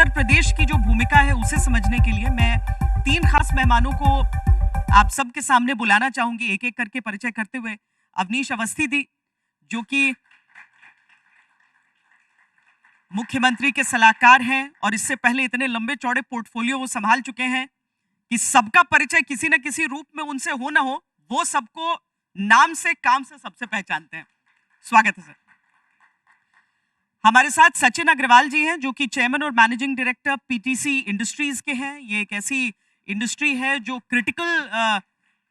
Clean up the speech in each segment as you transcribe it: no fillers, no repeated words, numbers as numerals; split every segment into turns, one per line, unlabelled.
उत्तर प्रदेश की जो भूमिका है उसे समझने के लिए मैं 3 खास मेहमानों को आप सबके सामने बुलाना चाहूंगी, एक एक करके परिचय करते हुए। अवनीश अवस्थी जी, जो कि मुख्यमंत्री के सलाहकार हैं और इससे पहले इतने लंबे चौड़े पोर्टफोलियो वो संभाल चुके हैं कि सबका परिचय किसी न किसी रूप में उनसे हो ना हो, वो सबको नाम से काम से सबसे पहचानते हैं। स्वागत है सर। हमारे साथ सचिन अग्रवाल जी हैं, जो कि चेयरमैन और मैनेजिंग डायरेक्टर पीटीसी इंडस्ट्रीज के हैं। ये एक ऐसी इंडस्ट्री है जो क्रिटिकल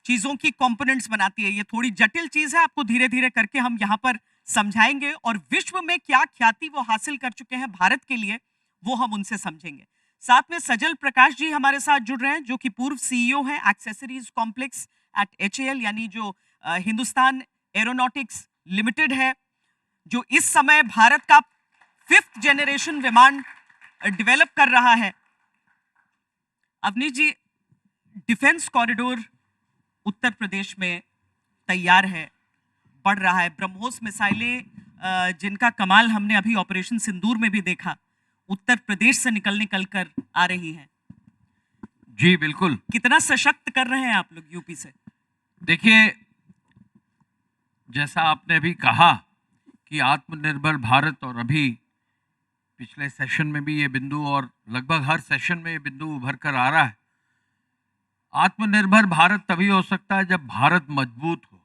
चीजों की कंपोनेंट्स बनाती है। ये थोड़ी जटिल चीज है, आपको धीरे धीरे करके हम यहाँ पर समझाएंगे और विश्व में क्या ख्याति वो हासिल कर चुके हैं भारत के लिए, वो हम उनसे समझेंगे। साथ में सजल प्रकाश जी हमारे साथ जुड़ रहे हैं, जो कि पूर्व सीईओ हैं एक्सेसरीज कॉम्प्लेक्स एट एचएएल, यानी जो हिंदुस्तान एरोनॉटिक्स लिमिटेड है, जो इस समय भारत का 5th जनरेशन विमान डेवलप कर रहा है। अवनीश जी, डिफेंस कॉरिडोर उत्तर प्रदेश में तैयार है, बढ़ रहा है। ब्रह्मोस मिसाइलें जिनका कमाल हमने अभी ऑपरेशन सिंदूर में भी देखा, उत्तर प्रदेश से निकल कर आ रही हैं।
जी बिल्कुल।
कितना सशक्त कर रहे हैं आप लोग यूपी से?
देखिए, जैसा आपने अभी कहा कि आत्मनिर्भर भारत, और अभी पिछले सेशन में भी ये बिंदु और लगभग हर सेशन में ये बिंदु उभर कर आ रहा है। आत्मनिर्भर भारत तभी हो सकता है जब भारत मजबूत हो,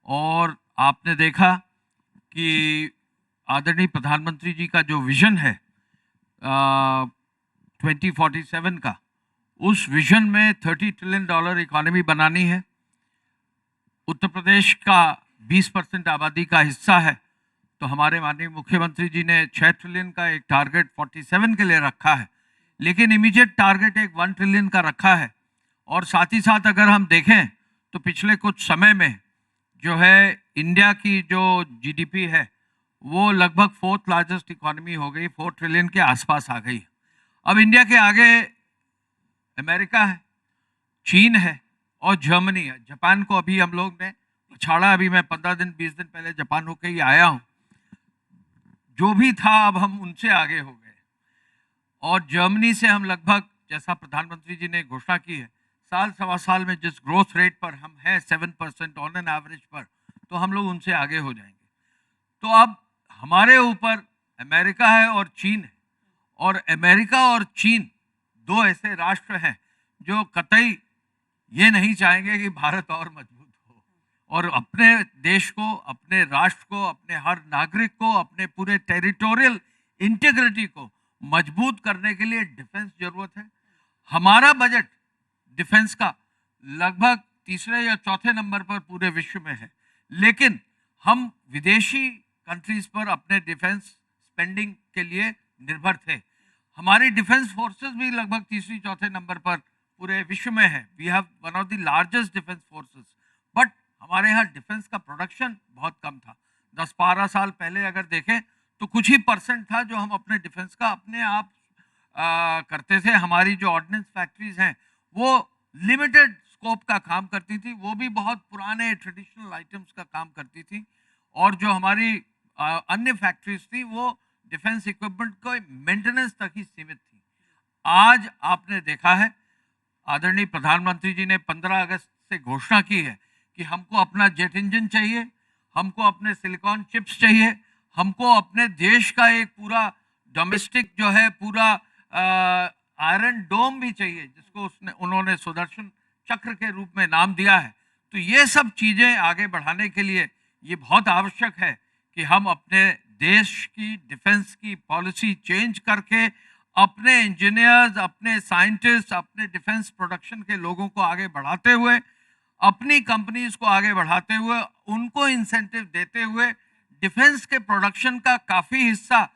और आपने देखा कि आदरणीय प्रधानमंत्री जी का जो विजन है 2047 का, उस विजन में $30 ट्रिलियन इकोनॉमी बनानी है। उत्तर प्रदेश का 20% आबादी का हिस्सा है, तो हमारे माननीय मुख्यमंत्री जी ने 6 ट्रिलियन का एक टारगेट 47 के लिए रखा है, लेकिन इमीडिएट टारगेट एक 1 ट्रिलियन का रखा है। और साथ ही साथ अगर हम देखें तो पिछले कुछ समय में जो है इंडिया की जो जीडीपी है वो लगभग 4th लार्जेस्ट इकोनॉमी हो गई, 4 ट्रिलियन के आसपास आ गई। अब इंडिया के आगे अमेरिका है, चीन है और जर्मनी है। जापान को अभी हम लोग ने छाड़ा, अभी मैं 15 दिन 20 दिन पहले जापान होके ही आया हूँ। जो भी था अब हम उनसे आगे हो गए, और जर्मनी से हम लगभग, जैसा प्रधानमंत्री जी ने घोषणा की है, साल सवा साल में जिस ग्रोथ रेट पर हम हैं 7% ऑन एन एवरेज पर, तो हम लोग उनसे आगे हो जाएंगे। तो अब हमारे ऊपर अमेरिका है और चीन है, और अमेरिका और चीन दो ऐसे राष्ट्र हैं जो कतई ये नहीं चाहेंगे कि भारत और मजबूत हो, और अपने देश को, अपने राष्ट्र को, अपने हर नागरिक को, अपने पूरे टेरिटोरियल इंटीग्रिटी को मजबूत करने के लिए डिफेंस जरूरत है। हमारा बजट डिफेंस का लगभग 3रे या 4थे नंबर पर पूरे विश्व में है, लेकिन हम विदेशी कंट्रीज पर अपने डिफेंस स्पेंडिंग के लिए निर्भर थे। हमारी डिफेंस फोर्सेस भी लगभग 3रे-4थे नंबर पर पूरे विश्व में है। We have one of the largest defence forces, but हमारे यहाँ डिफेंस का प्रोडक्शन बहुत कम था। 10-12 साल पहले अगर देखें तो कुछ ही % था जो हम अपने डिफेंस का अपने आप करते थे। हमारी जो ऑर्डिनेंस फैक्ट्रीज हैं वो लिमिटेड स्कोप का काम करती थी, वो भी बहुत पुराने ट्रेडिशनल आइटम्स का काम करती थी, और जो हमारी अन्य फैक्ट्रीज थी वो डिफेंस इक्विपमेंट को मेंटेनेंस तक ही सीमित थी। आज आपने देखा है, आदरणीय प्रधानमंत्री जी ने 15 अगस्त से घोषणा की है कि हमको अपना जेट इंजन चाहिए, हमको अपने सिलिकॉन चिप्स चाहिए, हमको अपने देश का एक पूरा डोमेस्टिक जो है पूरा आयरन डोम भी चाहिए, जिसको उन्होंने सुदर्शन चक्र के रूप में नाम दिया है। तो ये सब चीजें आगे बढ़ाने के लिए ये बहुत आवश्यक है कि हम अपने देश की डिफेंस की पॉलिसी चेंज करके अपने इंजीनियर्स, अपने साइंटिस्ट, अपने डिफेंस प्रोडक्शन के लोगों को आगे बढ़ाते हुए, अपनी कंपनीज को आगे बढ़ाते हुए, उनको इंसेंटिव देते हुए डिफेंस के प्रोडक्शन का काफी हिस्सा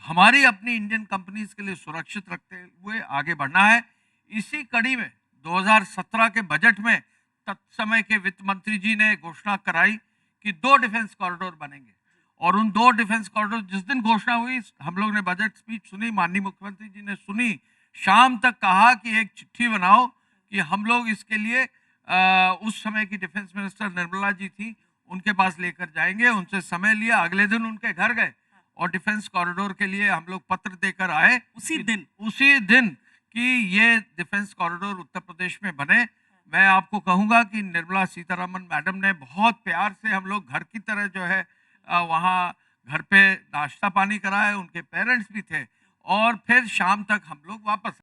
हमारी अपनी इंडियन कंपनीज के लिए सुरक्षित रखते हुए आगे बढ़ना है। इसी कड़ी में 2017 के बजट में तत्समय के वित्त मंत्री जी ने घोषणा कराई कि 2 डिफेंस कॉरिडोर बनेंगे, और उन 2 डिफेंस कॉरिडोर जिस दिन घोषणा हुई, हम लोग ने बजट स्पीच सुनी, माननीय मुख्यमंत्री जी ने सुनी, शाम तक कहा कि एक चिट्ठी बनाओ कि हम लोग इसके लिए उस समय की डिफेंस मिनिस्टर निर्मला जी थी, उनके पास लेकर जाएंगे। उनसे समय लिया, अगले दिन उनके घर गए और डिफेंस कॉरिडोर के लिए हम लोग पत्र देकर आए
उसी दिन
कि ये डिफेंस कॉरिडोर उत्तर प्रदेश में बने। मैं आपको कहूंगा कि निर्मला सीतारमन मैडम ने बहुत प्यार से हम लोग घर की तरह जो है वहाँ घर पे नाश्ता पानी कराया, उनके पेरेंट्स भी थे और फिर शाम तक हम लोग वापस।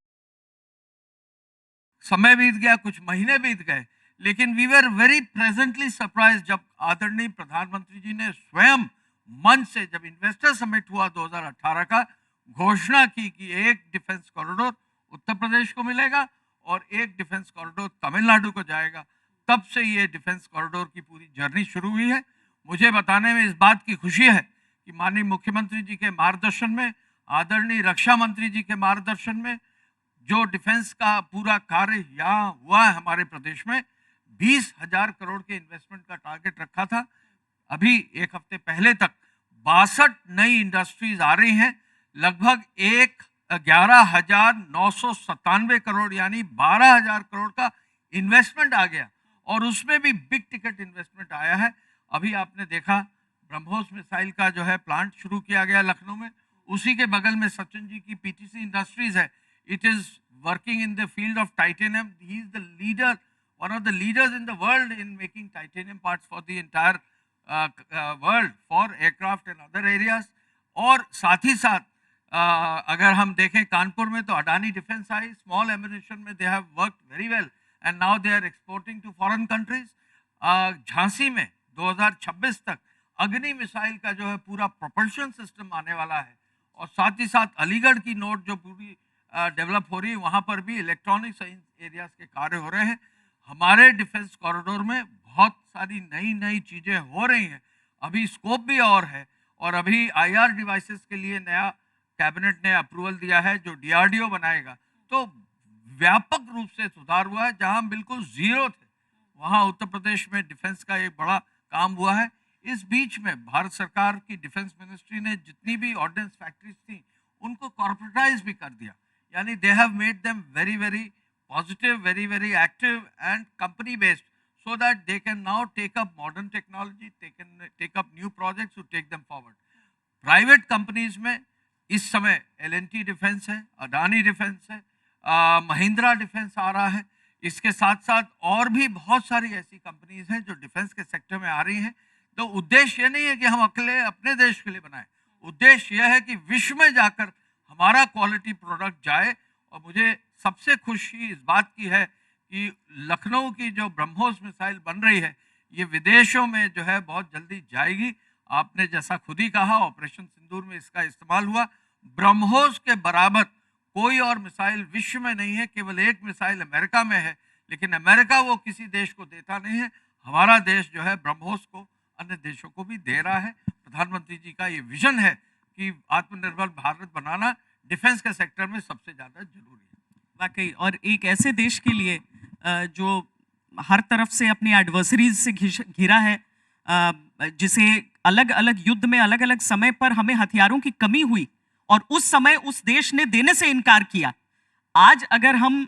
समय बीत गया, कुछ महीने बीत गए, लेकिन we were very pleasantly surprise जब आदरणीय प्रधानमंत्री जी ने स्वयं मंच से, जब इन्वेस्टर समिट हुआ 2018 का, घोषणा की कि एक डिफेंस कॉरिडोर उत्तर प्रदेश को मिलेगा और एक डिफेंस कॉरिडोर तमिलनाडु को जाएगा। तब से ये डिफेंस कॉरिडोर की पूरी जर्नी शुरू हुई है। मुझे बताने में इस बात की खुशी है कि माननीय मुख्यमंत्री जी के मार्गदर्शन में, आदरणीय रक्षा मंत्री जी के मार्गदर्शन में जो डिफेंस का पूरा कार्य यहाँ हुआ है हमारे प्रदेश में, 20,000 करोड़ के इन्वेस्टमेंट का टारगेट रखा था। अभी एक हफ्ते पहले तक 62 नई इंडस्ट्रीज आ रही हैं, लगभग 11,997 करोड़ यानी 12,000 करोड़ का इन्वेस्टमेंट आ गया और उसमें भी बिग टिकट इन्वेस्टमेंट आया है। अभी आपने देखा ब्रह्मोस मिसाइल का जो है प्लांट शुरू किया गया लखनऊ में, उसी के बगल में सचिन जी की पीटीसी इंडस्ट्रीज है। It is working in the field of titanium. He is the leader, one of the leaders in the world in making titanium parts for the entire world, for aircraft and other areas. और साथ ही साथ अगर हम देखें कानपुर में तो Adani defence आई, small ammunition में they have worked very well and now they are exporting to foreign countries. Jhansi में 2026 तक अग्नि मिसाइल का जो है पूरा प्रोपल्शन सिस्टम आने वाला है और साथ ही साथ अलीगढ़ की नोट जो पूरी डेवलप हो रही है, वहाँ पर भी इलेक्ट्रॉनिक्स एरियाज के कार्य हो रहे हैं। हमारे डिफेंस कॉरिडोर में बहुत सारी नई नई चीज़ें हो रही हैं, अभी स्कोप भी और अभी आईआर डिवाइसेस के लिए नया कैबिनेट ने अप्रूवल दिया है जो डीआरडीओ बनाएगा। तो व्यापक रूप से सुधार हुआ है, जहां हम बिल्कुल जीरो थे वहां उत्तर प्रदेश में डिफेंस का एक बड़ा काम हुआ है। इस बीच में भारत सरकार की डिफेंस मिनिस्ट्री ने जितनी भी ऑर्डिनेंस फैक्ट्रीज थी उनको कॉर्पोरेटाइज भी कर दिया, यानी they have made them very very positive, very very active and company based, so that they can now take up modern technology, they can take up new projects to take them forward. Private companies में इस समय L&T defence है, Adani defence है, Mahindra defence आ रहा है, इसके साथ साथ और भी बहुत सारी ऐसी कंपनीज हैं जो डिफेंस के सेक्टर में आ रही हैं। तो उद्देश्य ये नहीं है कि हम अकेले अपने देश के लिए बनाएं, उद्देश्य यह है कि विश्व में जाकर हमारा क्वालिटी प्रोडक्ट जाए। और मुझे सबसे खुशी इस बात की है कि लखनऊ की जो ब्रह्मोस मिसाइल बन रही है ये विदेशों में जो है बहुत जल्दी जाएगी। आपने जैसा खुद ही कहा ऑपरेशन सिंदूर में इसका इस्तेमाल हुआ, ब्रह्मोस के बराबर कोई और मिसाइल विश्व में नहीं है, केवल एक मिसाइल अमेरिका में है, लेकिन अमेरिका वो किसी देश को देता नहीं है। हमारा देश जो है ब्रह्मोस को अन्य देशों को भी दे रहा है। प्रधानमंत्री जी का ये विजन है कि आत्मनिर्भर भारत बनाना डिफेंस के सेक्टर में सबसे ज्यादा जरूरी है।
वाकई, और एक ऐसे देश के लिए जो हर तरफ से अपनी एडवर्सरीज से घिरा है, जिसे अलग अलग युद्ध में अलग अलग समय पर हमें हथियारों की कमी हुई और उस समय उस देश ने देने से इनकार किया। आज अगर हम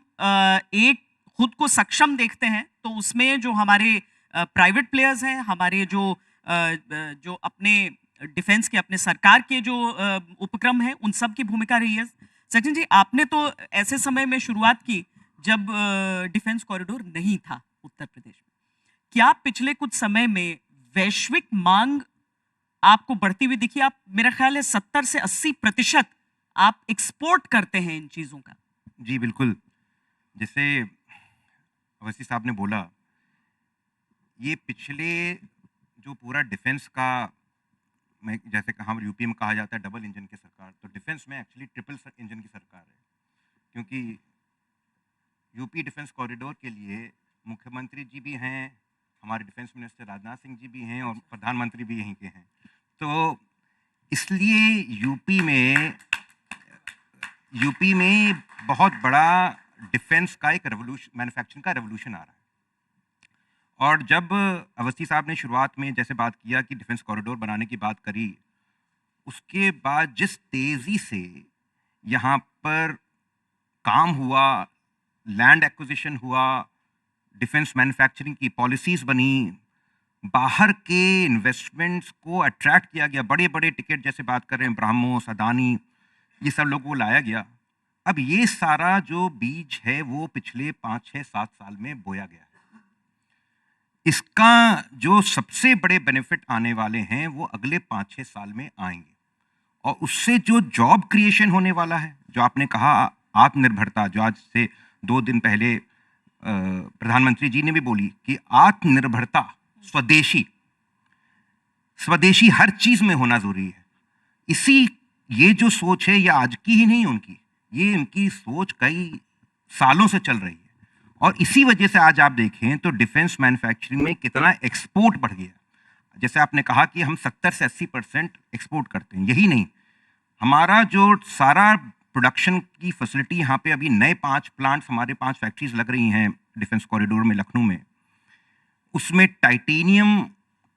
एक खुद को सक्षम देखते हैं तो उसमें जो हमारे प्राइवेट प्लेयर्स हैं, हमारे जो अपने डिफेंस के अपने सरकार के जो उपक्रम हैं, उन सब की भूमिका रही है। सचिन जी, आपने तो ऐसे समय में शुरुआत की जब डिफेंस कॉरिडोर नहीं था उत्तर प्रदेश में। क्या पिछले कुछ समय में वैश्विक मांग आपको बढ़ती हुई दिखी? आप, मेरा ख्याल है 70 से 80% आप एक्सपोर्ट करते हैं इन चीजों का।
जी बिल्कुल, जैसे अवस्थी साहब ने बोला, ये पिछले जो पूरा डिफेंस का, मैं जैसे हम यूपी में कहा जाता है डबल इंजन की सरकार, तो डिफेंस में एक्चुअली ट्रिपल इंजन की सरकार है, क्योंकि यूपी डिफेंस कॉरिडोर के लिए मुख्यमंत्री जी भी हैं, हमारे डिफेंस मिनिस्टर राजनाथ सिंह जी भी हैं और प्रधानमंत्री भी यहीं के हैं। तो इसलिए यूपी में बहुत बड़ा डिफेंस का एक रेवोल्यूशन, मैन्युफैक्चरिंग का रेवोल्यूशन आ रहा है। और जब अवस्थी साहब ने शुरुआत में जैसे बात किया कि डिफेंस कॉरिडोर बनाने की बात करी, उसके बाद जिस तेज़ी से यहाँ पर काम हुआ, लैंड एक्विजिशन हुआ, डिफेंस मैन्युफैक्चरिंग की पॉलिसीज़ बनी, बाहर के इन्वेस्टमेंट्स को अट्रैक्ट किया गया, बड़े बड़े टिकट जैसे बात कर रहे हैं ब्राह्मोस, अदानी, ये सब लोगों को लाया गया। अब ये सारा जो बीज है वो पिछले 5, 6, 7 साल में बोया गया है। इसका जो सबसे बड़े बेनिफिट आने वाले हैं वो अगले 5, 6 साल में आएंगे, और उससे जो जॉब क्रिएशन होने वाला है, जो आपने कहा आत्मनिर्भरता, जो आज से 2 दिन पहले प्रधानमंत्री जी ने भी बोली कि आत्मनिर्भरता, स्वदेशी, स्वदेशी हर चीज में होना जरूरी है। इसी ये जो सोच है ये आज की ही नहीं उनकी, ये इनकी सोच कई सालों से चल रही है, और इसी वजह से आज आप देखें तो डिफेंस मैन्युफैक्चरिंग में कितना एक्सपोर्ट बढ़ गया। जैसे आपने कहा कि हम 70 से 80% एक्सपोर्ट करते हैं, यही नहीं, हमारा जो सारा प्रोडक्शन की फैसिलिटी यहाँ पे अभी नए 5 प्लांट्स, हमारे 5 फैक्ट्रीज लग रही हैं डिफेंस कॉरिडोर में लखनऊ में, उसमें टाइटेनियम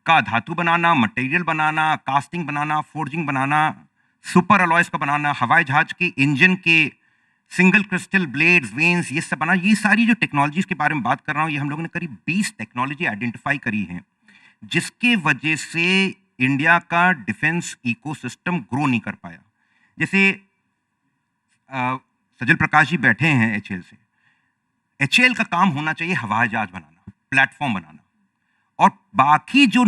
का धातु बनाना, मटेरियल बनाना, कास्टिंग बनाना, फोर्जिंग बनाना, सुपर अलॉयज का बनाना, हवाई जहाज के इंजन के सिंगल क्रिस्टल ब्लेड्स, वेन्स, ये सब बना, ये सारी जो टेक्नोलॉजीज के बारे में बात कर रहा हूँ, ये हम लोगों ने करीब 20 टेक्नोलॉजी आइडेंटिफाई करी हैं, जिसके वजह से इंडिया का डिफेंस इकोसिस्टम ग्रो नहीं कर पाया। जैसे सजल प्रकाश जी बैठे हैं एचएएल से, एचएएल का काम होना चाहिए हवाई जहाज बनाना, प्लेटफॉर्म बनाना, और बाकी जो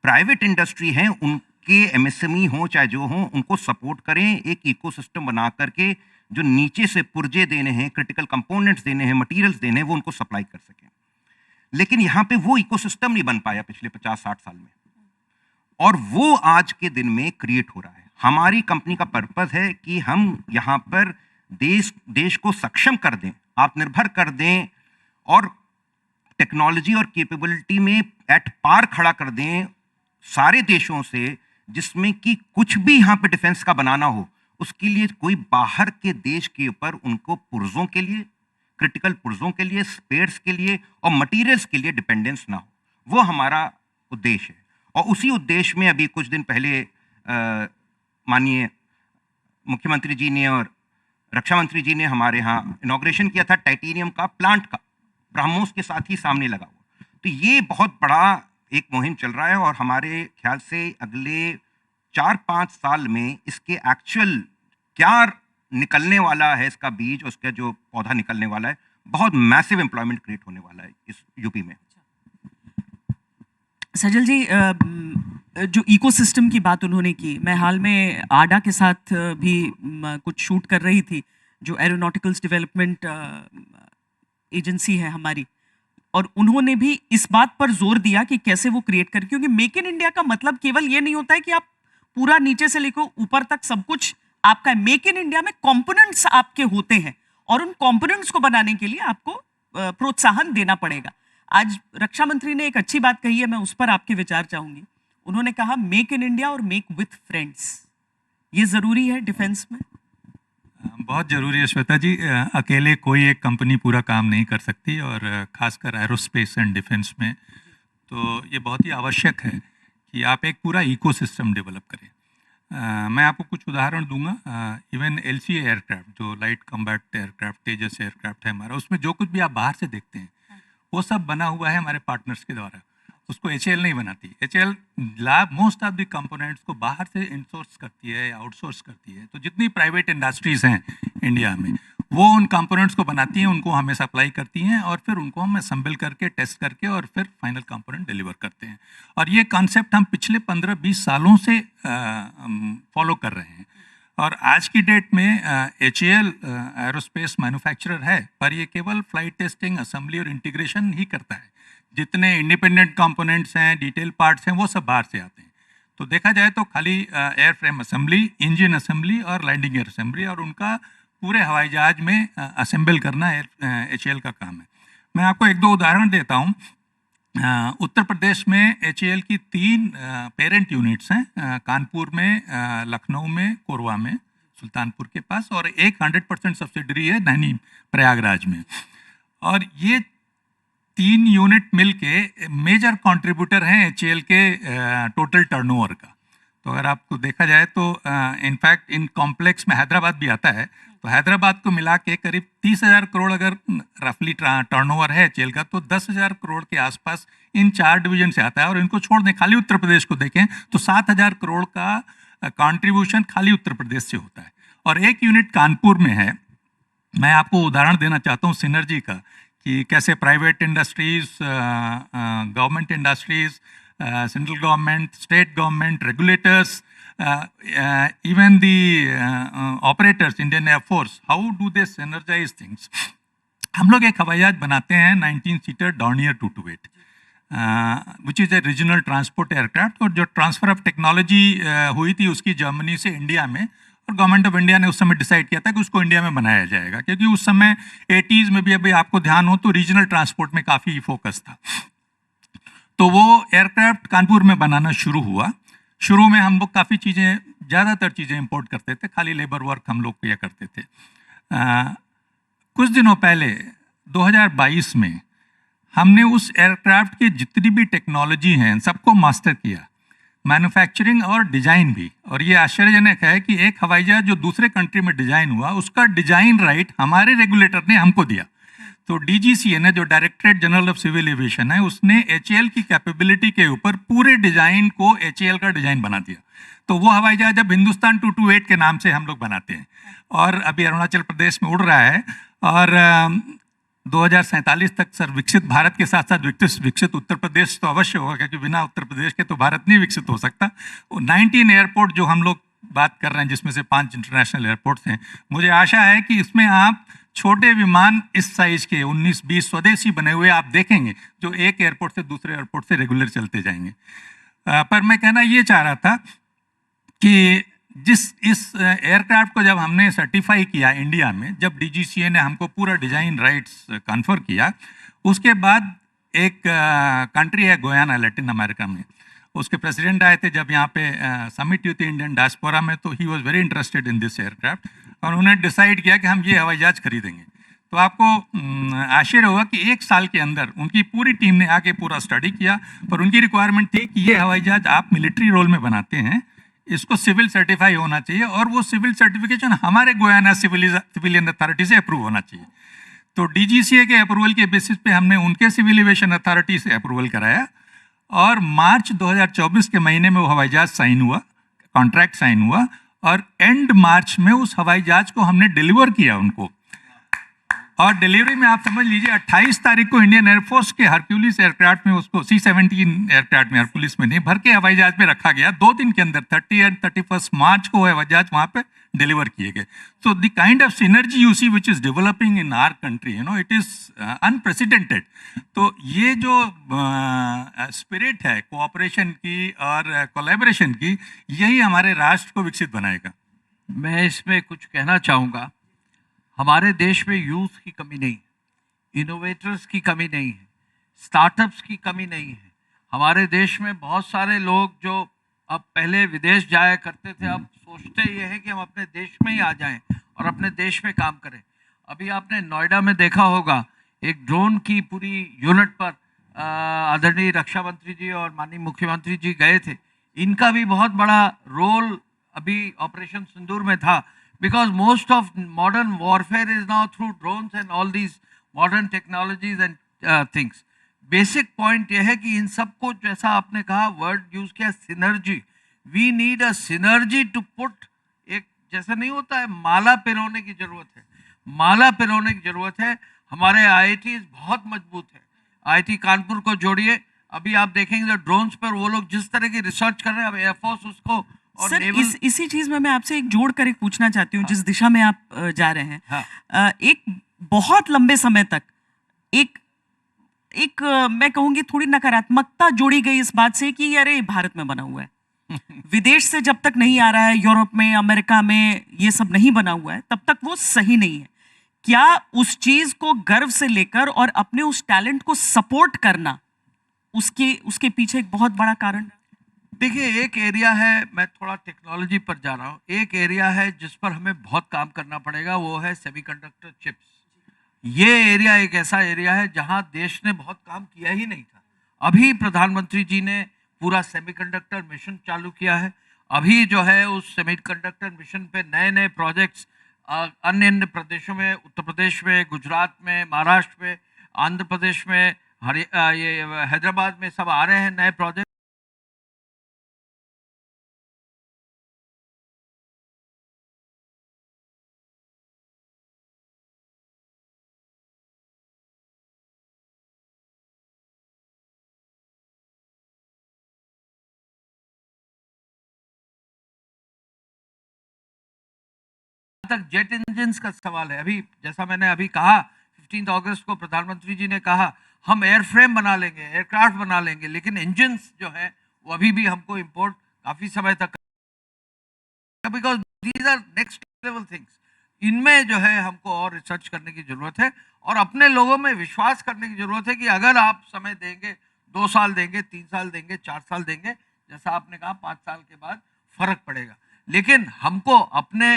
प्राइवेट इंडस्ट्री हैं उनके एमएसएमई हो चाहे जो हो, उनको सपोर्ट करें, एक इकोसिस्टम बना करके जो नीचे से पुर्जे देने हैं, क्रिटिकल कंपोनेंट्स देने हैं, मटेरियल्स देने हैं, वो उनको सप्लाई कर सकें। लेकिन यहाँ पे वो इकोसिस्टम नहीं बन पाया पिछले 50-60 साल में, और वो आज के दिन में क्रिएट हो रहा है। हमारी कंपनी का पर्पस है कि हम यहाँ पर देश को सक्षम कर दें, आत्मनिर्भर कर दें, और टेक्नोलॉजी और कैपेबिलिटी में एट पार खड़ा कर दें सारे देशों से, जिसमें कि कुछ भी यहाँ पे डिफेंस का बनाना हो, उसके लिए कोई बाहर के देश के ऊपर उनको पुर्जों के लिए, क्रिटिकल पुर्जों के लिए, स्पेयर्स के लिए और मटेरियल्स के लिए डिपेंडेंस ना हो। वो हमारा उद्देश्य है, और उसी उद्देश्य में अभी कुछ दिन पहले माननीय मुख्यमंत्री जी ने और रक्षा मंत्री जी ने हमारे यहाँ इनॉग्रेशन किया था टाइटेनियम का प्लांट का, ब्रह्मोस के साथ ही सामने लगा हुआ। तो ये बहुत बड़ा एक मुहिम चल रहा है, और हमारे ख्याल से अगले 4-5 साल में इसके एक्चुअल क्या निकलने वाला है, इसका बीज, उसका जो पौधा निकलने वाला है, बहुत मैसिव एम्प्लॉयमेंट क्रिएट होने वाला है इस यूपी में।
सजल जी, जो इकोसिस्टम की बात उन्होंने की, मैं हाल में आडा के साथ भी कुछ शूट कर रही थी, जो एरोनॉटिकल्स डेवलपमेंट एजेंसी है हमारी, और उन्होंने भी इस बात पर जोर दिया कि कैसे वो क्रिएट कर, क्योंकि मेक इन इंडिया का मतलब केवल ये नहीं होता है कि आप पूरा नीचे से लेकर ऊपर तक सब कुछ आपका है। मेक इन इंडिया में कंपोनेंट्स आपके होते हैं, और उन कंपोनेंट्स को बनाने के लिए आपको प्रोत्साहन देना पड़ेगा। आज रक्षा मंत्री ने एक अच्छी बात कही है, मैं उस पर आपके विचार चाहूंगी। उन्होंने कहा मेक इन इंडिया और मेक विथ फ्रेंड्स, ये जरूरी है डिफेंस में।
बहुत ज़रूरी है श्वेता जी, अकेले कोई एक कंपनी पूरा काम नहीं कर सकती, और ख़ासकर एरोस्पेस एंड डिफेंस में तो ये बहुत ही आवश्यक है कि आप एक पूरा इकोसिस्टम डेवलप करें। मैं आपको कुछ उदाहरण दूंगा। इवन LCA एयरक्राफ्ट, जो लाइट कॉम्बैट एयरक्राफ्ट, तेजस एयरक्राफ्ट है हमारा, उसमें जो कुछ भी आप बाहर से देखते हैं वो सब बना हुआ है हमारे पार्टनर्स के द्वारा। उसको HAL नहीं बनाती। HAL most of the components को बाहर से इनसोर्स करती है या आउटसोर्स करती है। तो जितनी प्राइवेट इंडस्ट्रीज़ हैं इंडिया में, वो उन कंपोनेंट्स को बनाती हैं, उनको हमें सप्लाई करती हैं, और फिर उनको हम असेंबल करके, टेस्ट करके, और फिर फाइनल कंपोनेंट डिलीवर करते हैं। और ये कॉन्सेप्ट हम पिछले 15-20 सालों से फॉलो कर रहे हैं। और आज की डेट में HAL एरोस्पेस मैन्युफैक्चरर है, पर ये केवल फ्लाइट टेस्टिंग, असेंबली और इंटीग्रेशन ही करता है। जितने इंडिपेंडेंट कंपोनेंट्स हैं, डिटेल पार्ट्स हैं, वो सब बाहर से आते हैं। तो देखा जाए तो खाली air frame assembly, engine assembly और लैंडिंग गियर असेंबली, और उनका पूरे हवाई जहाज में असेंबल करना HAL का काम है। मैं आपको 1-2 उदाहरण देता हूँ। उत्तर प्रदेश में HAL की 3 पेरेंट यूनिट्स हैं, कानपुर में, लखनऊ में, कोरबा में, सुल्तानपुर के पास, और एक 100% सब्सिडरी है नैनी, प्रयागराज में। और ये 3 यूनिट मिलके मेजर कंट्रीब्यूटर हैं HAL के टोटल टर्नओवर का। तो अगर आपको देखा जाए तो इनफैक्ट इन कॉम्प्लेक्स में हैदराबाद भी आता है, तो हैदराबाद को मिला के करीब 30,000 करोड़ अगर रफली टर्नओवर है एचएएल का, तो 10,000 करोड़ के आसपास इन 4 डिवीजन से आता है। और इनको छोड़ दें, खाली उत्तर प्रदेश को देखें तो 7,000 करोड़ का कंट्रीब्यूशन खाली उत्तर प्रदेश से होता है। और एक यूनिट कानपुर में है। मैं आपको उदाहरण देना चाहता हूँ सिनर्जी का, कि कैसे private industries, government industries, central government, state government, regulators, even the operators, Indian Air Force, how do they synergize things? हम लोग एक हवाई जहाज बनाते हैं 19 seater Dornier 228, which is a regional transport aircraft. और जो ट्रांसफ़र ऑफ टेक्नोलॉजी हुई थी उसकी जर्मनी से इंडिया में, और गवर्नमेंट ऑफ इंडिया ने उस समय डिसाइड किया था कि उसको इंडिया में बनाया जाएगा, क्योंकि उस समय 80s में भी, अभी आपको ध्यान हो तो रीजनल ट्रांसपोर्ट में काफ़ी फोकस था। तो वो एयरक्राफ्ट कानपुर में बनाना शुरू हुआ। शुरू में हम लोग काफ़ी चीज़ें, ज़्यादातर चीज़ें इंपोर्ट करते थे, खाली लेबर वर्क हम लोग किया करते थे। कुछ दिनों पहले 2022 में हमने उस एयरक्राफ्ट की जितनी भी टेक्नोलॉजी हैं सबको मास्टर किया, मैन्युफैक्चरिंग और डिज़ाइन भी। और ये आश्चर्यजनक है कि एक हवाई जहाज जो दूसरे कंट्री में डिज़ाइन हुआ, उसका डिज़ाइन राइट हमारे रेगुलेटर ने हमको दिया। तो डीजीसीए ने, जो directorate general of civil aviation है, उसने एचएएल की कैपेबिलिटी के ऊपर पूरे डिज़ाइन को एचएएल का डिज़ाइन बना दिया। तो वो हवाई जहाज अब हिंदुस्तान 228 के नाम से हम लोग बनाते हैं, और अभी अरुणाचल प्रदेश में उड़ रहा है। और 2047 तक सर विकसित भारत के साथ साथ विकसित उत्तर प्रदेश तो अवश्य होगा, क्योंकि बिना उत्तर प्रदेश के तो भारत नहीं विकसित हो सकता। 19 एयरपोर्ट जो हम लोग बात कर रहे हैं, जिसमें से 5 इंटरनेशनल एयरपोर्ट्स हैं, मुझे आशा है कि इसमें आप छोटे विमान इस साइज के 19-20 स्वदेशी बने हुए आप देखेंगे, जो एक एयरपोर्ट से दूसरे एयरपोर्ट से रेगुलर चलते जाएंगे। पर मैं कहना ये चाह रहा था कि इस एयरक्राफ्ट को जब हमने सर्टिफाई किया इंडिया में, जब डीजीसीए ने हमको पूरा डिज़ाइन राइट्स कन्फर किया, उसके बाद एक कंट्री है गुयाना, लैटिन अमेरिका में, उसके प्रेसिडेंट आए थे जब यहाँ पे समिट हुई थी इंडियन डायस्पोरा में, तो he was very interested in this aircraft, और उन्होंने डिसाइड किया कि हम ये हवाई जहाज खरीदेंगे। तो आपको आश्चर्य होगा कि 1 साल के अंदर उनकी पूरी टीम ने आके पूरा स्टडी किया, पर उनकी रिक्वायरमेंट थी कि ये हवाई जहाज आप मिलिट्री रोल में बनाते हैं, इसको सिविल सर्टिफाई होना चाहिए, और वो सिविल सर्टिफिकेशन हमारे गुयाना सिविलियन अथॉरिटी से अप्रूव होना चाहिए। तो डीजीसीए के अप्रूवल के बेसिस पे हमने उनके सिविल एविएशन अथॉरिटी से अप्रूवल कराया, और मार्च 2024 के महीने में वो हवाई जहाज साइन हुआ, कॉन्ट्रैक्ट साइन हुआ, और एंड मार्च में उस हवाई जहाज को हमने डिलीवर किया उनको। और डिलीवरी में आप समझ लीजिए 28 तारीख को इंडियन एयरफोर्स के हरक्यूलिस एयरक्राफ्ट में, उसको C-17 एयरक्राफ्ट में, हरक्यूलिस में नहीं, भर के हवाई जहाज में रखा गया। 2 दिन के अंदर 30 और 31 मार्च को हवाई जहाज वहाँ पे डिलीवर किए गए। So the kind of synergy you see which is developing in our country, you know, it is unprecedented. तो ये जो स्पिरिट है कोऑपरेशन की और कोलैबोरेशन की, यही हमारे राष्ट्र को विकसित बनाएगा।
मैं इसमें कुछ कहना चाहूँगा। हमारे देश में यूथ की कमी नहीं, इनोवेटर्स की कमी नहीं है, स्टार्टअप्स की कमी नहीं है। हमारे देश में बहुत सारे लोग जो अब पहले विदेश जाया करते थे, अब सोचते ये है कि हम अपने देश में ही आ जाएं और अपने देश में काम करें। अभी आपने नोएडा में देखा होगा, एक ड्रोन की पूरी यूनिट पर आदरणीय रक्षा मंत्री जी और माननीय मुख्यमंत्री जी गए थे। इनका भी बहुत बड़ा रोल अभी ऑपरेशन सिंदूर में था, because most of modern warfare is now through drones and all these modern technologies and things. Basic point यह है कि इन सबको, जैसा आपने कहा, वर्ड यूज किया synergy, we need a synergy to put, एक जैसा नहीं होता है, माला पिरोने की जरूरत है, माला पिरोने की जरूरत है। हमारे IITs बहुत मजबूत है, IIT कानपुर को जोड़िए, अभी आप देखेंगे ड्रोन्स पर वो लोग जिस तरह की रिसर्च कर रहे हैं, अब एयरफोर्स उसको और
सर इसी चीज में मैं आपसे एक जोड़ कर एक पूछना चाहती हूँ, जिस दिशा में आप जा रहे हैं। एक बहुत लंबे समय तक एक मैं कहूंगी थोड़ी नकारात्मकता जोड़ी गई इस बात से कि अरे भारत में बना हुआ है, विदेश से जब तक नहीं आ रहा है, यूरोप में, अमेरिका में ये सब नहीं बना हुआ है, तब तक वो सही नहीं है। क्या उस चीज को गर्व से लेकर और अपने उस टैलेंट को सपोर्ट करना, उसके पीछे एक बहुत बड़ा कारण है?
देखिए, एक एरिया है, मैं थोड़ा टेक्नोलॉजी पर जा रहा हूँ, एक एरिया है जिस पर हमें बहुत काम करना पड़ेगा, वो है सेमीकंडक्टर चिप्स। ये एरिया एक ऐसा एरिया है जहाँ देश ने बहुत काम किया ही नहीं था। अभी प्रधानमंत्री जी ने पूरा सेमीकंडक्टर मिशन चालू किया है। अभी जो है उस सेमीकंडक्टर मिशन पे नए नए प्रोजेक्ट्स अन्य अन्य प्रदेशों में, उत्तर प्रदेश में, गुजरात में, महाराष्ट्र में, आंध्र प्रदेश में, ये हैदराबाद में सब आ रहे हैं नए प्रोजेक्ट। तक जेट इंजन का सवाल है, अभी जैसा मैंने अभी कहा 15 अगस्त को प्रधानमंत्री जी ने कहा हम एयरफ्रेम बना लेंगे, एयरक्राफ्ट बना लेंगे, लेकिन इंजन जो है वो अभी भी हमको इंपोर्ट काफी समय तक, because these are next level things. इनमें जो है हमको और रिसर्च करने की जरूरत है और अपने लोगों में विश्वास करने की जरूरत है कि अगर आप समय देंगे, 2 साल देंगे, 3 साल देंगे, 4 साल देंगे, जैसा आपने कहा 5 साल के बाद फर्क पड़ेगा। लेकिन हमको अपने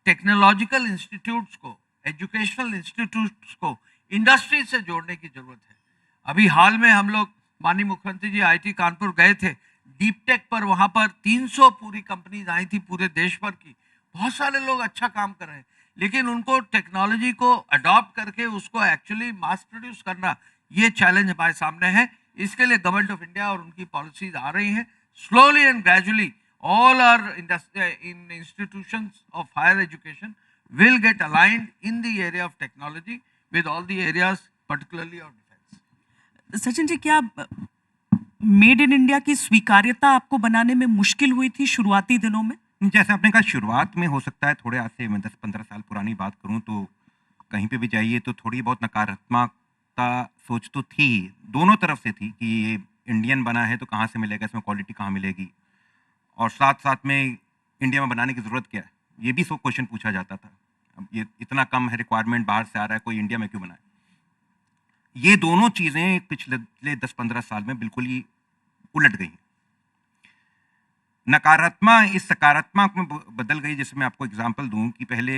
टेक्नोलॉजिकल इंस्टीट्यूट्स को, एजुकेशनल इंस्टीट्यूट्स को इंडस्ट्री से जोड़ने की जरूरत है। अभी हाल में हम लोग माननीय मुख्यमंत्री जी आईटी कानपुर गए थे, डीप टेक पर, वहां पर 300 पूरी कंपनीज आई थी पूरे देश भर की। बहुत सारे लोग अच्छा काम कर रहे हैं, लेकिन उनको टेक्नोलॉजी को अडॉप्ट करके उसको एक्चुअली मास प्रोड्यूस करना, ये चैलेंज हमारे सामने है। इसके लिए गवर्नमेंट ऑफ इंडिया और उनकी पॉलिसीज आ रही हैं। Slowly and gradually all our institutions of higher education will get aligned in the area of technology with all the areas particularly of defense.
Sachin ji, क्या मेड इन इंडिया की स्वीकार्यता आपको बनाने में मुश्किल हुई थी शुरुआती दिनों में?
जैसे आपने कहा शुरुआत में हो सकता है, थोड़े आज से मैं 10-15 साल पुरानी बात करूं तो कहीं पे भी जाइए तो थोड़ी बहुत नकारात्मकता सोच तो थी, दोनों तरफ से थी कि ये इंडियन बना है तो कहाँ से मिलेगा, इसमें क्वालिटी कहाँ मिलेगी, और साथ साथ में इंडिया में बनाने की ज़रूरत क्या है, ये भी क्वेश्चन पूछा जाता था। अब ये इतना कम है, रिक्वायरमेंट बाहर से आ रहा है, कोई इंडिया में क्यों बनाए। ये दोनों चीज़ें पिछले 10-15 साल में बिल्कुल ही उलट गई, नकारात्मक इस सकारात्मक में बदल गई। जैसे मैं आपको एग्जांपल दूं कि पहले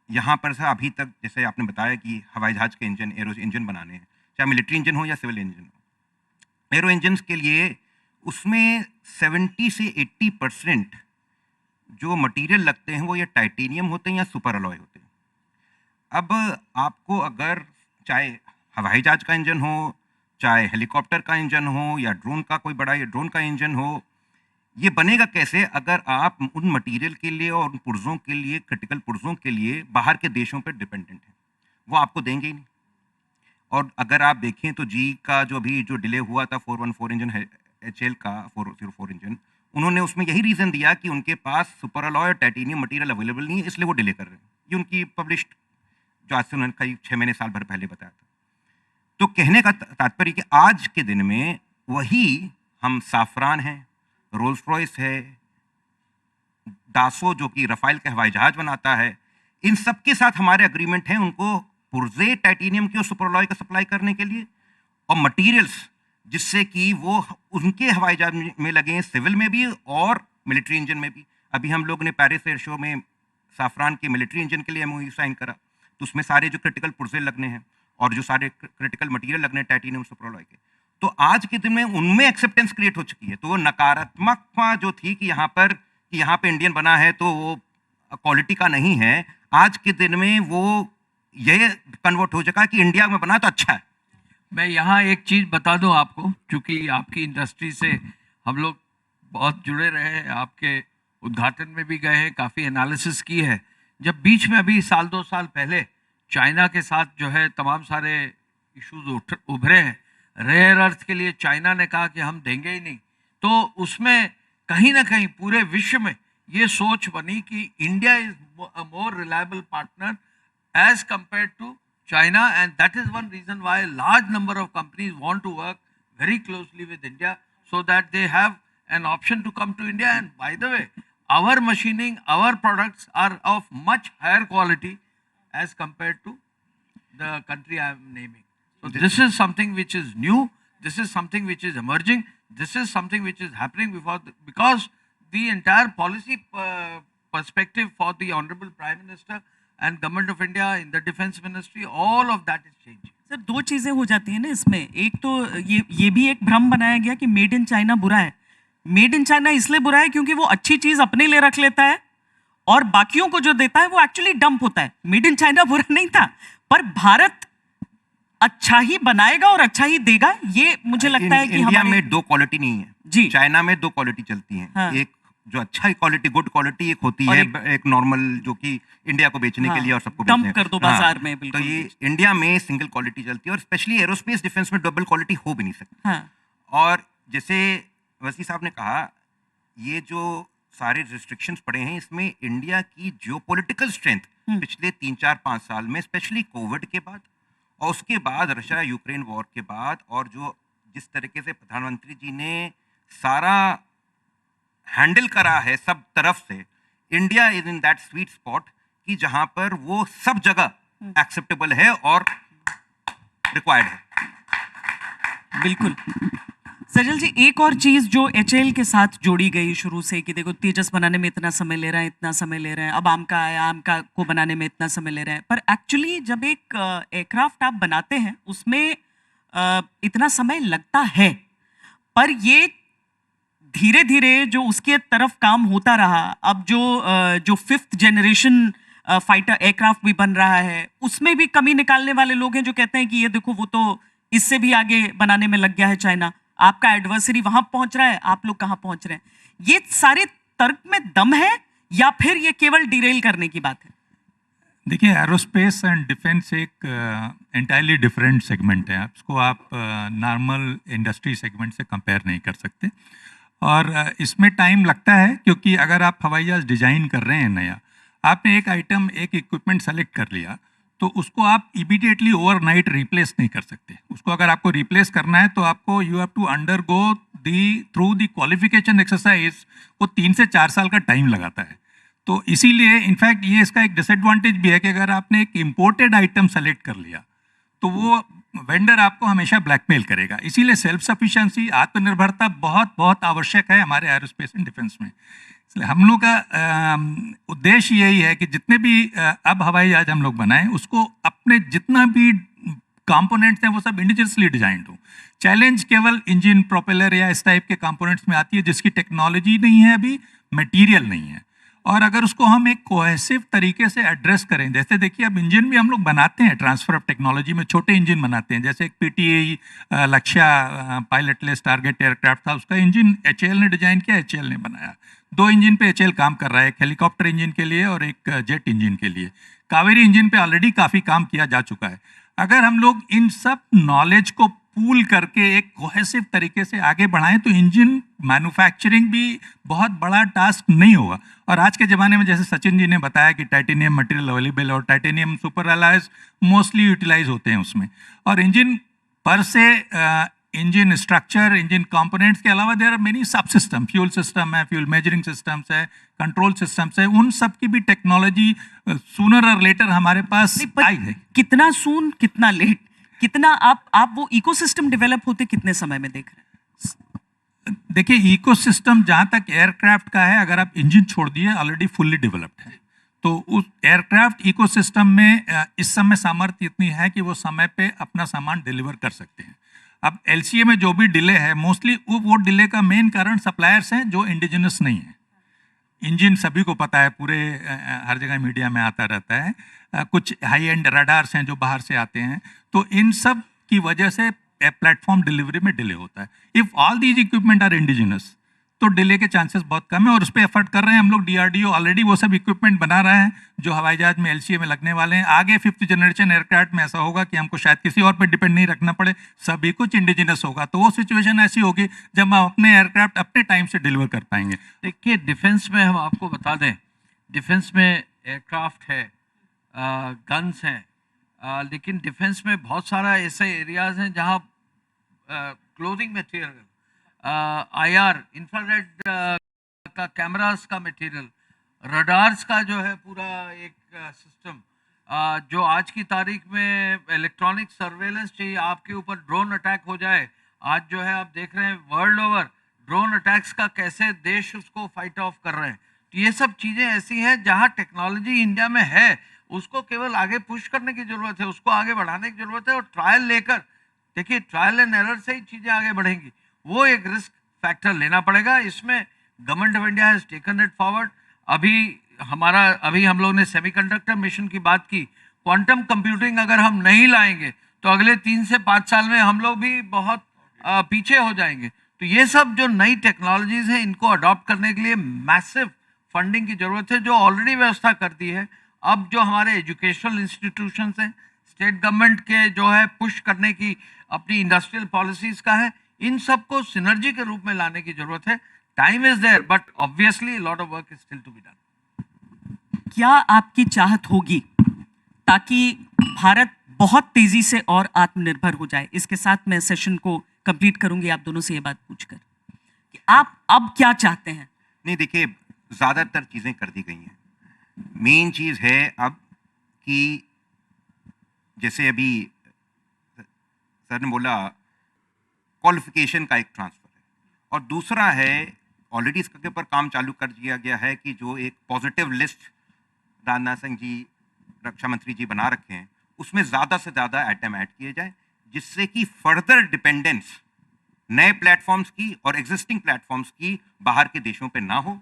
यहाँ पर से अभी तक, जैसे आपने बताया कि हवाई जहाज के इंजन, एरो इंजन बनाने हैं, चाहे मिलिट्री इंजन हो या सिविल इंजन हो, एरो इंजन के लिए उसमें 70 से 80% जो मटेरियल लगते हैं वो या टाइटेनियम होते हैं या सुपर अलॉय होते हैं। अब आपको अगर चाहे हवाई जहाज का इंजन हो, चाहे हेलीकॉप्टर का इंजन हो, या ड्रोन का कोई बड़ा ड्रोन का इंजन हो, ये बनेगा कैसे अगर आप उन मटेरियल के लिए और उन पुर्जों के लिए, क्रिटिकल पुर्जों के लिए बाहर के देशों पर डिपेंडेंट हैं, वो आपको देंगे ही नहीं। और अगर आप देखें तो जी का जो अभी जो डिले हुआ था 414 इंजन है, HL का 404 इंजन, उन्होंने उसमें यही रीज़न दिया कि उनके पास सुपर अलॉय और टाइटेनियम मटेरियल अवेलेबल नहीं है, इसलिए वो डिले कर रहे हैं। ये उनकी पब्लिश्ड, जो आज से उन्होंने कई 6 महीने साल भर पहले बताया था। तो कहने का तात्पर्य कि आज के दिन में वही हम साफरान हैं, रोल्स रॉयस है, दासो जो कि रफाइल के हवाई जहाज बनाता है, इन सब के साथ हमारे अग्रीमेंट हैं उनको पुर्जे टाइटेनियम के और सुपर अलॉय का सप्लाई करने के लिए, और मटीरियल्स जिससे कि वो उनके हवाई जहाज में लगे हैं, सिविल में भी और मिलिट्री इंजन में भी। अभी हम लोग ने पेरिस एयर शो में साफरान के मिलिट्री इंजन के लिए MOU साइन करा, तो उसमें सारे जो क्रिटिकल पुर्जे लगने हैं और जो सारे क्रिटिकल मटेरियल लगने हैं टाइटेनियम सुपर अलॉय के, तो आज के दिन में उनमें एक्सेप्टेंस क्रिएट हो चुकी है। तो वो नकारात्मकता जो थी कि यहाँ पे इंडियन बना है तो वो क्वालिटी का नहीं है, आज के दिन में वो ये कन्वर्ट हो चुका कि इंडिया में बना तो अच्छा है।
मैं यहाँ एक चीज़ बता दूं आपको, क्योंकि आपकी इंडस्ट्री से हम लोग बहुत जुड़े रहे हैं, आपके उद्घाटन में भी गए हैं, काफ़ी एनालिसिस की है। जब बीच में अभी 1-2 साल पहले चाइना के साथ जो है तमाम सारे इश्यूज उभरे हैं, रेयर अर्थ के लिए चाइना ने कहा कि हम देंगे ही नहीं, तो उसमें कहीं ना कहीं पूरे विश्व में ये सोच बनी कि India is a more reliable partner as compared to China, and that is one reason why a large number of companies want to work very closely with India so that they have an option to come to India. And by the way, our machining, our products are of much higher quality as compared to the country I am naming. So this is something which is new, this is something which is emerging, this is something which is happening because the entire policy perspective for the Honorable Prime Minister and Government of India in the Defense Ministry, all of that is changing.
Sir, 2 चीजें हो जाती है ना इसमें। एक तो ये भी एक भ्रम बनाया गया कि मेड इन चाइना बुरा है। मेड इन चाइना इसलिए बुरा है क्योंकि वो अच्छी चीज अपने लिए रख लेता है और बाकियों को जो देता है वो एक्चुअली डंप होता है। मेड इन चाइना बुरा नहीं था, पर भारत अच्छा ही बनाएगा और अच्छा ही देगा, ये मुझे लगता है कि
इंडिया
हमारे
में दो क्वालिटी नहीं है
जी।
चाइना में दो क्वालिटी चलती है।
हाँ।
एक जो अच्छा क्वालिटी, गुड क्वालिटी एक होती
और
है, एक नॉर्मल जो कि इंडिया को बेचने
हाँ,
के लिए और सबको
डंप
बेचने
कर दो
हाँ,
बाजार में,
तो
बिल्कुल।
ये इंडिया में सिंगल क्वालिटी चलती है और स्पेशली एरोस्पेस डिफेंस में डबल क्वालिटी हो भी नहीं सकती।
हाँ,
और जैसे वसी साहब ने कहा, ये जो सारे रिस्ट्रिक्शंस पड़े हैं, इसमें इंडिया की जियोपॉलिटिकल स्ट्रेंथ पिछले 3-4-5 साल में, स्पेशली कोविड के बाद और उसके बाद रशिया यूक्रेन वॉर के बाद, और जो जिस तरीके से प्रधानमंत्री जी ने सारा हैंडल करा है सब तरफ से, India is in that sweet spot कि जहां पर वो सब जगह एक्सेप्टेबल है और रिक्वायर्ड है।
बिल्कुल। सजल जी, एक और चीज जो एचएएल के साथ जोड़ी गई शुरू से कि देखो तेजस बनाने में इतना समय ले रहे हैं, इतना समय ले रहे हैं, अब आमका आया, आमका को बनाने में इतना समय ले रहे हैं, पर एक्चुअली जब एक एयरक्राफ्ट आप बनाते हैं उसमें इतना समय लगता है, पर ये धीरे धीरे जो उसके तरफ काम होता रहा, अब जो 5th जनरेशन फाइटर एयरक्राफ्ट भी बन रहा है, उसमें भी कमी निकालने वाले लोग हैं जो कहते हैं कि ये देखो वो तो इससे भी आगे बनाने में लग गया है चाइना, आपका एडवर्सरी वहां पहुंच रहा है, आप लोग कहां पहुंच रहे हैं। ये सारे तर्क में दम है या फिर ये केवल डिरेल करने की बात है?
देखिए, एरोस्पेस एंड डिफेंस एक एंटायरली डिफरेंट सेगमेंट है। इसको आप नॉर्मल इंडस्ट्री सेगमेंट से कंपेयर नहीं कर सकते, और इसमें टाइम लगता है, क्योंकि अगर आप हवाई जहाज डिजाइन कर रहे हैं नया, आपने एक आइटम, एक इक्विपमेंट सेलेक्ट कर लिया, तो उसको आप इमीडिएटली ओवरनाइट रिप्लेस नहीं कर सकते। उसको अगर आपको रिप्लेस करना है तो आपको you have to undergo through the qualification exercise, वो 3 से 4 साल का टाइम लगाता है। तो इसीलिए इनफैक्ट ये इसका एक डिसएडवांटेज भी है कि अगर आपने एक इम्पोर्टेड आइटम सेलेक्ट कर लिया तो वो वेंडर आपको हमेशा ब्लैकमेल करेगा। इसीलिए सेल्फ सफिशिएंसी, आत्मनिर्भरता बहुत बहुत आवश्यक है हमारे एरोस्पेस एंड डिफेंस में। इसलिए हम लोग का उद्देश्य यही है कि जितने भी अब हवाई जहाज हम लोग बनाएं, उसको अपने जितना भी कंपोनेंट्स हैं वो सब इंडिजिनियसली डिजाइंड हो। चैलेंज केवल इंजन, प्रोपेलर या इस टाइप के कंपोनेंट्स में आती है जिसकी टेक्नोलॉजी नहीं है, अभी मटेरियल नहीं है, और अगर उसको हम एक कोहेसिव तरीके से एड्रेस करें, जैसे देखिए अब इंजन भी हम लोग बनाते हैं, ट्रांसफर ऑफ टेक्नोलॉजी में छोटे इंजन बनाते हैं, जैसे एक पीटीए लक्ष्या पायलटलेस टारगेट एयरक्राफ्ट था, उसका इंजन एचएएल ने डिजाइन किया, एचएएल ने बनाया। 2 इंजन पे एचएएल काम कर रहा है, एक हेलीकॉप्टर इंजन के लिए और एक जेट इंजन के लिए। कावेरी इंजन पे ऑलरेडी काफ़ी काम किया जा चुका है। अगर हम लोग इन सब नॉलेज को पूल करके एक कोहेसिव तरीके से आगे बढ़ाएं तो इंजन मैन्युफैक्चरिंग भी बहुत बड़ा टास्क नहीं होगा। और आज के ज़माने में जैसे सचिन जी ने बताया कि टाइटेनियम मटेरियल अवेलेबल, और titanium super alloys mostly utilise होते हैं उसमें, और इंजन पर से इंजन स्ट्रक्चर, इंजन कंपोनेंट्स के अलावा देयर आर मेनी सब सिस्टम, फ्यूल सिस्टम है, फ्यूल मेजरिंग सिस्टम्स है, कंट्रोल सिस्टम्स है, उन सब की भी टेक्नोलॉजी सूनर और लेटर हमारे पास आई है।
कितना सून, कितना लेट, कितना आप वो इकोसिस्टम डेवलप होते कितने समय में देख रहे हैं?
देखिए, इकोसिस्टम जहाँ तक एयरक्राफ्ट का है, अगर आप इंजन छोड़ दिए ऑलरेडी फुल्ली डेवलप्ड है, तो उस एयरक्राफ्ट इकोसिस्टम में इस समय सामर्थ्य इतनी है कि वो समय पे अपना सामान डिलीवर कर सकते हैं। अब एलसीए में जो भी डिले है, मोस्टली वो डिले का मेन कारण सप्लायर्स हैं जो इंडिजिनस नहीं है। इंजन सभी को पता है, पूरे हर जगह मीडिया में आता रहता है। कुछ हाई एंड रडार्स हैं जो बाहर से आते हैं, तो इन सब की वजह से प्लेटफॉर्म डिलीवरी में डिले होता है। If all these equipment are indigenous तो डिले के चांसेस बहुत कम है, और उस पर एफर्ट कर रहे हैं हम लोग। डीआरडीओ ऑलरेडी वो सब इक्विपमेंट बना रहा है जो हवाई जहाज में एलसीए में लगने वाले हैं। आगे 5th जनरेशन एयरक्राफ्ट में ऐसा होगा कि हमको शायद किसी और पर डिपेंड नहीं रखना पड़े, सभी कुछ इंडिजिनस होगा, तो वो सिचुएशन ऐसी होगी जब हम अपने एयरक्राफ्ट अपने टाइम से डिलीवर कर पाएंगे।
देखिए, डिफेंस में हम आपको बता दें, डिफेंस में एयरक्राफ्ट है, गन्स हैं, लेकिन डिफेंस में बहुत सारा ऐसे एरियाज हैं जहाँ क्लोथिंग मटेरियल, आईआर, इंफ्रारेड का कैमरास का मटेरियल, रडार्स का जो है पूरा एक सिस्टम, जो आज की तारीख में इलेक्ट्रॉनिक सर्वेलेंस चाहिए, आपके ऊपर ड्रोन अटैक हो जाए, आज जो है आप देख रहे हैं वर्ल्ड ओवर ड्रोन अटैक्स का कैसे देश उसको फाइट ऑफ कर रहे हैं। तो ये सब चीज़ें ऐसी हैं जहाँ टेक्नोलॉजी इंडिया में है, उसको केवल आगे पुश करने की ज़रूरत है, उसको आगे बढ़ाने की ज़रूरत है, और ट्रायल लेकर, देखिए ट्रायल एंड एरर से ही चीज़ें आगे बढ़ेंगी, वो एक रिस्क फैक्टर लेना पड़ेगा। इसमें government of India has taken it forward. अभी हमारा अभी हम लोग ने सेमीकंडक्टर मिशन की बात की, क्वांटम कंप्यूटिंग अगर हम नहीं लाएंगे तो अगले 3 से 5 साल में हम लोग भी बहुत पीछे हो जाएंगे। तो ये सब जो नई टेक्नोलॉजीज हैं इनको अडॉप्ट करने के लिए मैसिव फंडिंग की जरूरत है, जो ऑलरेडी व्यवस्था कर दी है। अब जो हमारे एजुकेशनल इंस्टीट्यूशंस हैं, स्टेट गवर्नमेंट के जो है पुश करने की अपनी इंडस्ट्रियल पॉलिसीज का है, इन सबको सिनर्जी के रूप में लाने की जरूरत है। Time is there but obviously lot of work is still to be done.
क्या आपकी चाहत होगी ताकि भारत बहुत तेजी से और आत्मनिर्भर हो जाए? इसके साथ मैं सेशन को कंप्लीट करूंगी आप दोनों से ये बात पूछकर कि आप अब क्या चाहते हैं।
नहीं, देखिए, ज़्यादातर चीज़ें कर दी गई हैं। मेन चीज़ है अब कि जैसे अभी सर ने बोला, क्वालिफिकेशन का एक ट्रांसफ़र है, और दूसरा है ऑलरेडी इसके ऊपर काम चालू कर दिया गया है कि जो एक पॉजिटिव लिस्ट राजनाथ सिंह जी, रक्षा मंत्री जी बना रखे हैं, उसमें ज़्यादा से ज़्यादा आइटम ऐड किए जाए, जिससे कि फर्दर डिपेंडेंस नए प्लेटफॉर्म्स की और एग्जिस्टिंग प्लेटफॉर्म्स की बाहर के देशों पे ना हो।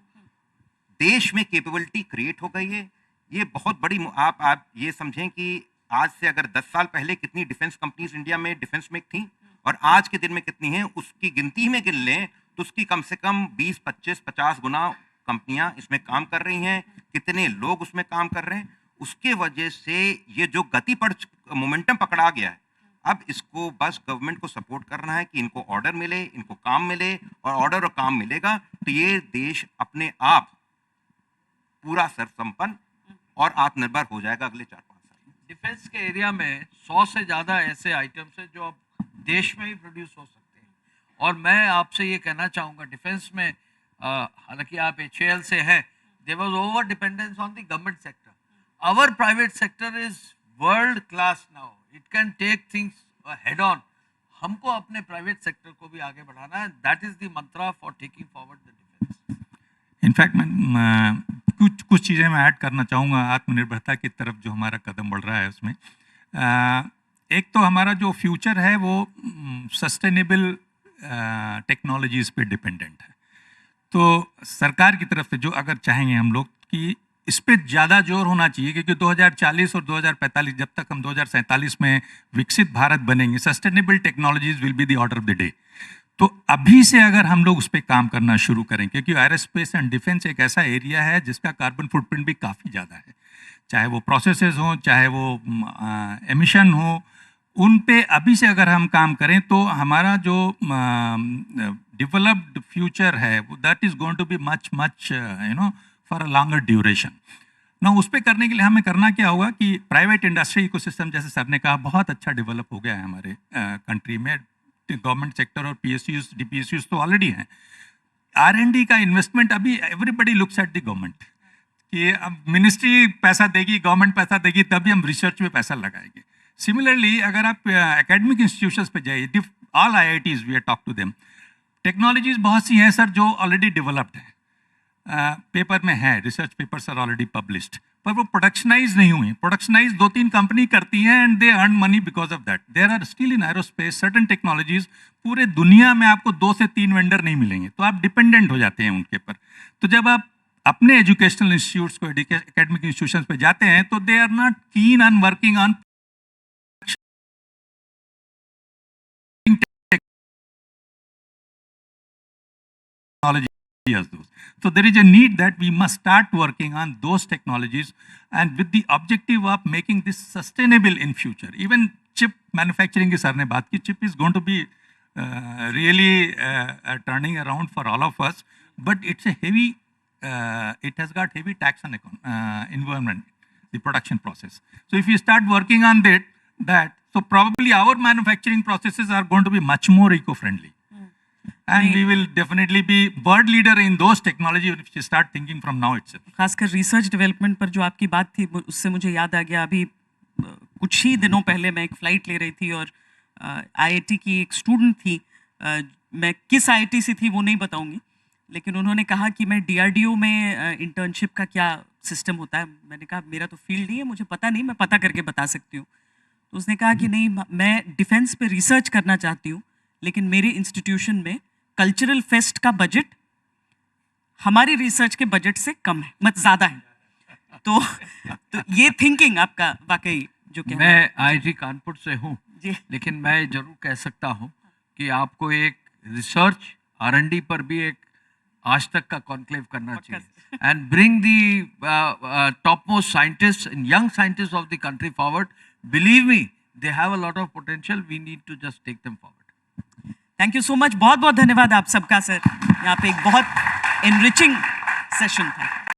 देश में कैपेबिलिटी क्रिएट हो गई है। ये बहुत बड़ी, आप ये समझें कि आज से अगर 10 साल पहले कितनी डिफेंस कंपनीज इंडिया में डिफेंस में थी और आज के दिन में कितनी हैं, उसकी गिनती में गिन लें तो उसकी कम से कम 20, 25, 50 गुना कंपनियां इसमें काम कर रही हैं। कितने लोग उसमें काम कर रहे हैं, उसके वजह से ये जो गति पर मोमेंटम पकड़ा गया है, अब इसको बस गवर्नमेंट को सपोर्ट करना है कि इनको ऑर्डर मिले, इनको काम मिले, और ऑर्डर और काम मिलेगा तो ये देश अपने आप पूरा सर्वसंपन्न और आत्मनिर्भर हो जाएगा अगले 4-5 साल।
डिफेंस के एरिया में 100 से ज़्यादा ऐसे आइटम्स हैं जो अब देश में ही प्रोड्यूस हो सकते हैं। और मैं आपसे ये कहना चाहूँगा, डिफेंस में हालांकि आप HAL से हैं, there was over dependence on the government sector. Our private sector is world class now, it can take things head on. हमको अपने प्राइवेट सेक्टर को भी आगे बढ़ाना है, that is the mantra for taking forward the defence.
In fact मैं कुछ चीज़ें मैं ऐड करना चाहूँगा आत्मनिर्भरता की तरफ जो हमारा कदम बढ़ रहा है उसमें। एक तो हमारा जो फ्यूचर है वो सस्टेनेबल टेक्नोलॉजीज़ पे डिपेंडेंट है। तो सरकार की तरफ से जो अगर चाहेंगे हम लोग कि इस पे ज़्यादा जोर होना चाहिए, क्योंकि 2040 और 2045 जब तक हम 2047 में विकसित भारत बनेंगे, sustainable technologies will be the order of the day. तो अभी से अगर हम लोग उस पर काम करना शुरू करें, क्योंकि एरोस्पेस एंड डिफेंस एक ऐसा एरिया है जिसका कार्बन फुटप्रिंट भी काफ़ी ज़्यादा है, चाहे वो प्रोसेसेस हों, चाहे वो एमिशन हो, उन पे अभी से अगर हम काम करें तो हमारा जो डेवलप्ड फ्यूचर है that is going to be much for a longer duration ना। उस पर करने के लिए हमें करना क्या होगा कि प्राइवेट इंडस्ट्री इकोसिस्टम, जैसे सर ने कहा, बहुत अच्छा डेवलप हो गया है हमारे कंट्री में। गवर्नमेंट सेक्टर और PSUs, DPSUs तो ऑलरेडी हैं। R&D का इन्वेस्टमेंट अभी everybody looks at the government कि अब मिनिस्ट्री पैसा देगी, गवर्नमेंट पैसा देगी, तभी हम रिसर्च में पैसा लगाएंगे। सिमिलरली अगर आप एकेडमिक इंस्टीट्यूशंस पे जाइए, all IITs we talk to them, technologies बहुत सी हैं सर जो ऑलरेडी डेवलप्ड है, पेपर में है, research papers are already published, पर वो प्रोडक्शनाइज नहीं हुई। प्रोडक्शनाइज 2-3 कंपनी करती हैं and they earn money because of that. There are still in aerospace certain technologies, पूरे दुनिया में आपको 2 से 3 वेंडर नहीं मिलेंगे, तो आप डिपेंडेंट हो जाते हैं उनके पर। तो जब आप अपने एजुकेशनल इंस्टीट्यूट्स को, एकेडमिक इंस्टीट्यूशंस पे जाते हैं, तो they are not keen on working on technology as those. So there is a need that we must start working on those technologies and with the objective of making this sustainable in future. Even chip manufacturing की sir ने बात की, chip is going to be really turning around for all of us, but it's a heavy, it has got heavy tax on environment, the production process. So if you start working on that, so probably our manufacturing processes are going to be much more eco-friendly. And we will definitely be bird leader in those technology if you start thinking from now itself.
खासकर research development पर जो आपकी बात थी, उससे मुझे याद आ गया, अभी कुछ ही दिनों पहले मैं एक फ़्लाइट ले रही थी और IIT की एक स्टूडेंट थी, मैं किस IIT से थी वो नहीं बताऊंगी, लेकिन उन्होंने कहा कि मैं DRDO में इंटर्नशिप का क्या सिस्टम होता है। मैंने कहा मेरा तो फील्ड नहीं है, मुझे पता नहीं, मैं पता करके बता सकती हूँ। तो उसने कहा कि नहीं, मैं डिफेंस पे रिसर्च करना चाहती हूँ, लेकिन मेरे इंस्टीट्यूशन में कल्चरल फेस्ट का बजट हमारी रिसर्च के बजट से कम है, मतलब ज़्यादा है। तो ये थिंकिंग आपका वाकई जो कहना
मैं आईआईटी कानपुर से हूँ,
जी
लेकिन मैं जरूर कह सकता हूँ कि आपको एक रिसर्च R&D पर भी एक आज तक का कॉन्क्लेव करना चाहिए and bring the top most scientist and young scientist of the country forward. Believe me, they have a lot of potential. We need to just take them forward.
Thank you so much. बहुत बहुत धन्यवाद आप सबका sir. यहाँ पे एक बहुत enriching session था.